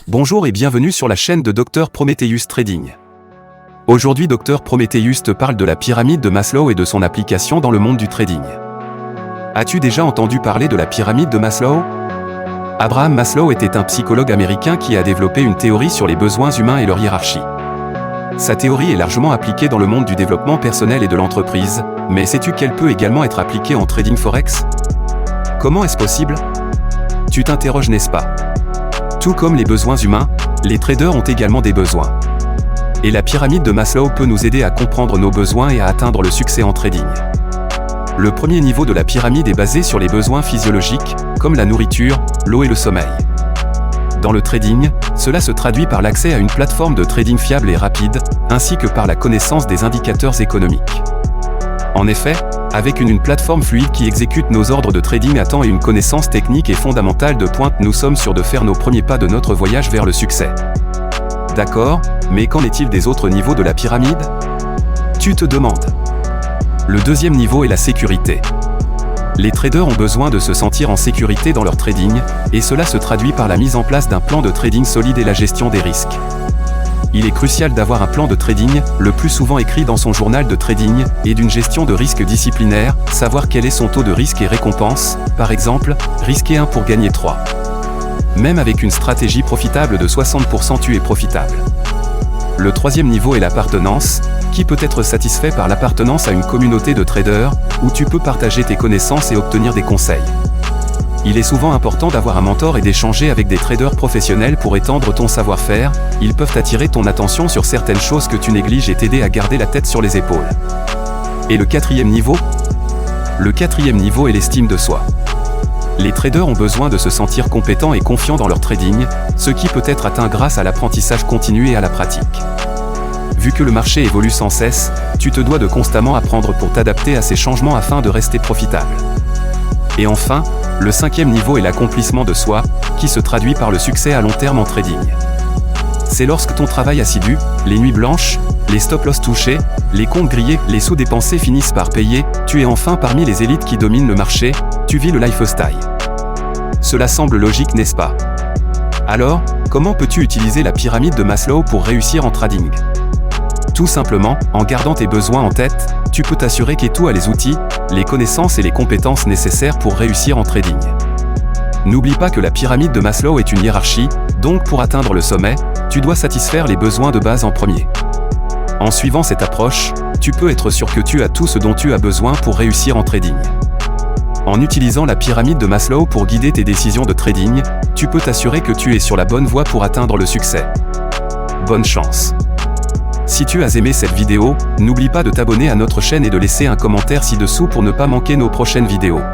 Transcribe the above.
Bonjour et bienvenue sur la chaîne de Dr Prometheus Trading. Aujourd'hui Dr Prometheus te parle de la pyramide de Maslow et de son application dans le monde du trading. As-tu déjà entendu parler de la pyramide de Maslow? Abraham Maslow était un psychologue américain qui a développé une théorie sur les besoins humains et leur hiérarchie. Sa théorie est largement appliquée dans le monde du développement personnel et de l'entreprise, mais sais-tu qu'elle peut également être appliquée en trading forex? Comment est-ce possible? Tu t'interroges, n'est-ce pas? Tout comme les besoins humains, les traders ont également des besoins. Et la pyramide de Maslow peut nous aider à comprendre nos besoins et à atteindre le succès en trading. Le premier niveau de la pyramide est basé sur les besoins physiologiques, comme la nourriture, l'eau et le sommeil. Dans le trading, cela se traduit par l'accès à une plateforme de trading fiable et rapide, ainsi que par la connaissance des indicateurs économiques. En effet, avec une plateforme fluide qui exécute nos ordres de trading à temps et une connaissance technique et fondamentale de pointe, nous sommes sûrs de faire nos premiers pas de notre voyage vers le succès. D'accord, mais qu'en est-il des autres niveaux de la pyramide? Tu te demandes. Le deuxième niveau est la sécurité. Les traders ont besoin de se sentir en sécurité dans leur trading, et cela se traduit par la mise en place d'un plan de trading solide et la gestion des risques. Il est crucial d'avoir un plan de trading, le plus souvent écrit dans son journal de trading, et d'une gestion de risque disciplinaire, savoir quel est son taux de risque et récompense, par exemple, risquer 1 pour gagner 3. Même avec une stratégie profitable de 60%, tu es profitable. Le troisième niveau est l'appartenance, qui peut être satisfait par l'appartenance à une communauté de traders, où tu peux partager tes connaissances et obtenir des conseils. Il est souvent important d'avoir un mentor et d'échanger avec des traders professionnels pour étendre ton savoir-faire. Ils peuvent attirer ton attention sur certaines choses que tu négliges et t'aider à garder la tête sur les épaules. Et le quatrième niveau? Le quatrième niveau est l'estime de soi. Les traders ont besoin de se sentir compétents et confiants dans leur trading, ce qui peut être atteint grâce à l'apprentissage continu et à la pratique. Vu que le marché évolue sans cesse, tu te dois de constamment apprendre pour t'adapter à ces changements afin de rester profitable. Et enfin, le cinquième niveau est l'accomplissement de soi, qui se traduit par le succès à long terme en trading. C'est lorsque ton travail assidu, les nuits blanches, les stop-loss touchés, les comptes grillés, les sous dépensés finissent par payer, tu es enfin parmi les élites qui dominent le marché, tu vis le lifestyle. Cela semble logique, n'est-ce pas? Alors, comment peux-tu utiliser la pyramide de Maslow pour réussir en trading? Tout simplement, en gardant tes besoins en tête, tu peux t'assurer qu'Etou a les outils, les connaissances et les compétences nécessaires pour réussir en trading. N'oublie pas que la pyramide de Maslow est une hiérarchie, donc pour atteindre le sommet, tu dois satisfaire les besoins de base en premier. En suivant cette approche, tu peux être sûr que tu as tout ce dont tu as besoin pour réussir en trading. En utilisant la pyramide de Maslow pour guider tes décisions de trading, tu peux t'assurer que tu es sur la bonne voie pour atteindre le succès. Bonne chance! Si tu as aimé cette vidéo, n'oublie pas de t'abonner à notre chaîne et de laisser un commentaire ci-dessous pour ne pas manquer nos prochaines vidéos.